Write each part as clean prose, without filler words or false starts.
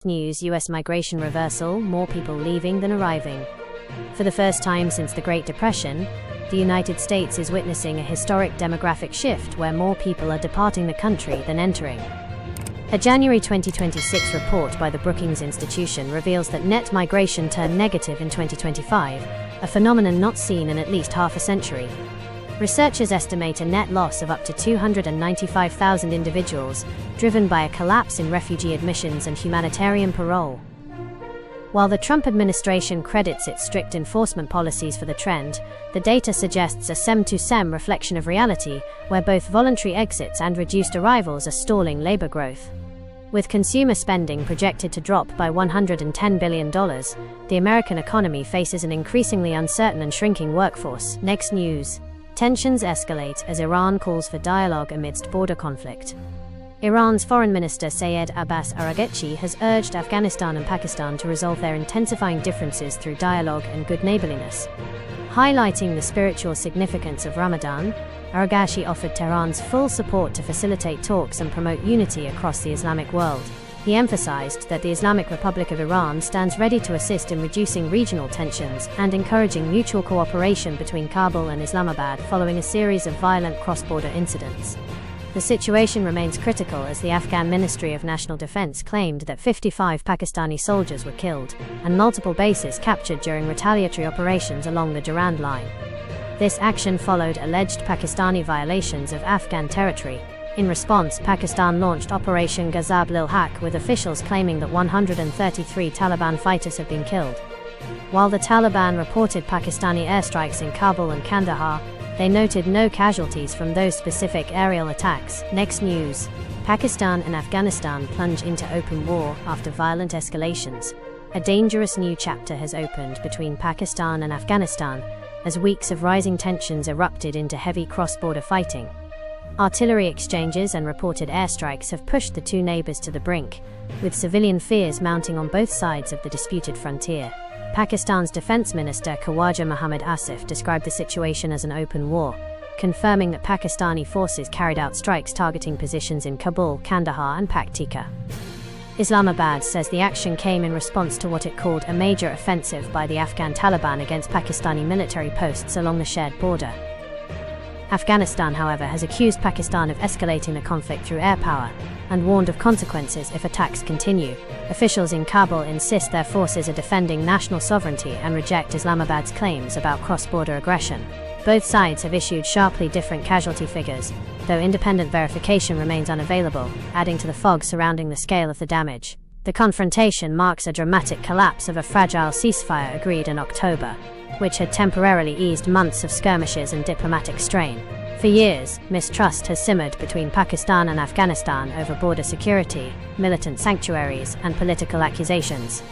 News: U.S. migration reversal, more people leaving than arriving. For the first time since the Great Depression, the United States is witnessing a historic demographic shift where more people are departing the country than entering. A January 2026 report by the Brookings Institution reveals that net migration turned negative in 2025, a phenomenon not seen in at least half a century. Researchers estimate a net loss of up to 295,000 individuals, driven by a collapse in refugee admissions and humanitarian parole. While the Trump administration credits its strict enforcement policies for the trend, the data suggests a sem-to-sem reflection of reality, where both voluntary exits and reduced arrivals are stalling labor growth. With consumer spending projected to drop by $110 billion, the American economy faces an increasingly uncertain and shrinking workforce. Next news. Tensions escalate as Iran calls for dialogue amidst border conflict. Iran's Foreign Minister Sayed Abbas Araghchi has urged Afghanistan and Pakistan to resolve their intensifying differences through dialogue and good neighborliness. Highlighting the spiritual significance of Ramadan, Araghchi offered Tehran's full support to facilitate talks and promote unity across the Islamic world. He emphasized that the Islamic Republic of Iran stands ready to assist in reducing regional tensions and encouraging mutual cooperation between Kabul and Islamabad following a series of violent cross-border incidents. The situation remains critical as the Afghan Ministry of National Defense claimed that 55 Pakistani soldiers were killed and multiple bases captured during retaliatory operations along the Durand Line. This action followed alleged Pakistani violations of Afghan territory. In response, Pakistan launched Operation Ghazab-ul-Haq, with officials claiming that 133 Taliban fighters have been killed. While the Taliban reported Pakistani airstrikes in Kabul and Kandahar, they noted no casualties from those specific aerial attacks. Next news. Pakistan and Afghanistan plunge into open war after violent escalations. A dangerous new chapter has opened between Pakistan and Afghanistan, as weeks of rising tensions erupted into heavy cross-border fighting. Artillery exchanges and reported airstrikes have pushed the two neighbors to the brink, with civilian fears mounting on both sides of the disputed frontier. Pakistan's Defense Minister Khawaja Mohammad Asif described the situation as an open war, confirming that Pakistani forces carried out strikes targeting positions in Kabul, Kandahar, and Paktika. Islamabad says the action came in response to what it called a major offensive by the Afghan Taliban against Pakistani military posts along the shared border. Afghanistan, however, has accused Pakistan of escalating the conflict through air power and warned of consequences if attacks continue. Officials in Kabul insist their forces are defending national sovereignty and reject Islamabad's claims about cross-border aggression. Both sides have issued sharply different casualty figures, though independent verification remains unavailable, adding to the fog surrounding the scale of the damage. The confrontation marks a dramatic collapse of a fragile ceasefire agreed in October, which had temporarily eased months of skirmishes and diplomatic strain. For years, mistrust has simmered between Pakistan and Afghanistan over border security, militant sanctuaries, and political accusations.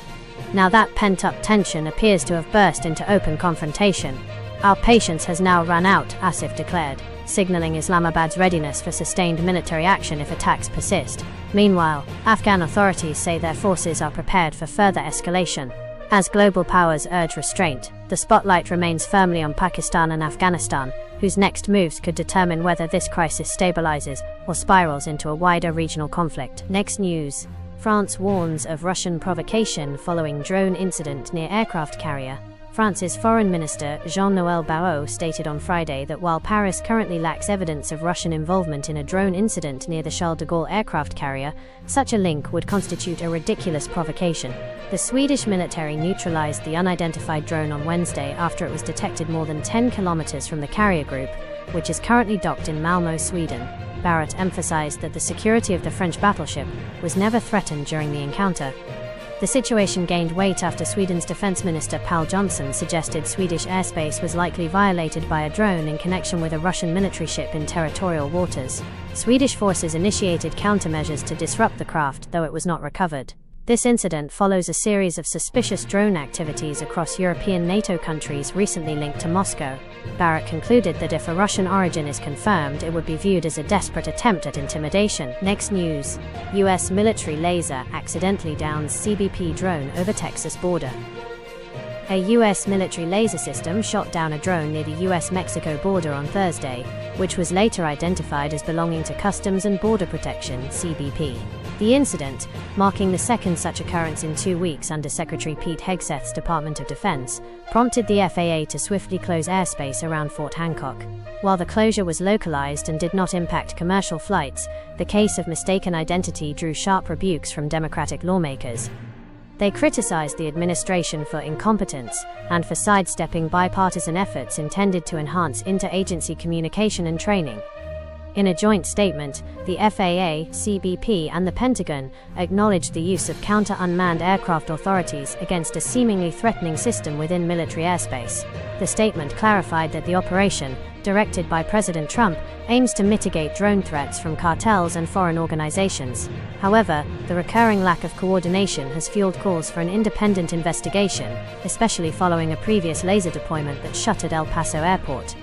Now that pent-up tension appears to have burst into open confrontation. Our patience has now run out, Asif declared, signaling Islamabad's readiness for sustained military action if attacks persist. Meanwhile, Afghan authorities say their forces are prepared for further escalation. As global powers urge restraint, the spotlight remains firmly on Pakistan and Afghanistan, whose next moves could determine whether this crisis stabilizes or spirals into a wider regional conflict. Next news. France warns of Russian provocation following drone incident near aircraft carrier. France's Foreign Minister Jean-Noël Barrot stated on Friday that while Paris currently lacks evidence of Russian involvement in a drone incident near the Charles de Gaulle aircraft carrier, such a link would constitute a ridiculous provocation. The Swedish military neutralized the unidentified drone on Wednesday after it was detected more than 10 kilometers from the carrier group, which is currently docked in Malmö, Sweden. Barrot emphasized that the security of the French battleship was never threatened during the encounter. The situation gained weight after Sweden's Defense Minister Paul Johnson suggested Swedish airspace was likely violated by a drone in connection with a Russian military ship in territorial waters. Swedish forces initiated countermeasures to disrupt the craft, though it was not recovered. This incident follows a series of suspicious drone activities across European NATO countries recently linked to Moscow. Barrot concluded that if a Russian origin is confirmed, it would be viewed as a desperate attempt at intimidation. Next news. U.S. military laser accidentally downs CBP drone over Texas border. A U.S. military laser system shot down a drone near the U.S.-Mexico border on Thursday, which was later identified as belonging to Customs and Border Protection (CBP). The incident, marking the second such occurrence in 2 weeks under Secretary Pete Hegseth's Department of Defense, prompted the FAA to swiftly close airspace around Fort Hancock. While the closure was localized and did not impact commercial flights, the case of mistaken identity drew sharp rebukes from Democratic lawmakers. They criticized the administration for incompetence and for sidestepping bipartisan efforts intended to enhance interagency communication and training. In a joint statement, the FAA, CBP, and the Pentagon acknowledged the use of counter-unmanned aircraft authorities against a seemingly threatening system within military airspace. The statement clarified that the operation, directed by President Trump, aims to mitigate drone threats from cartels and foreign organizations. However, the recurring lack of coordination has fueled calls for an independent investigation, especially following a previous laser deployment that shuttered El Paso Airport.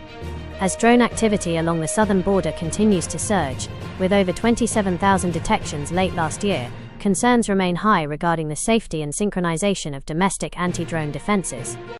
As drone activity along the southern border continues to surge, with over 27,000 detections late last year, concerns remain high regarding the safety and synchronization of domestic anti-drone defenses.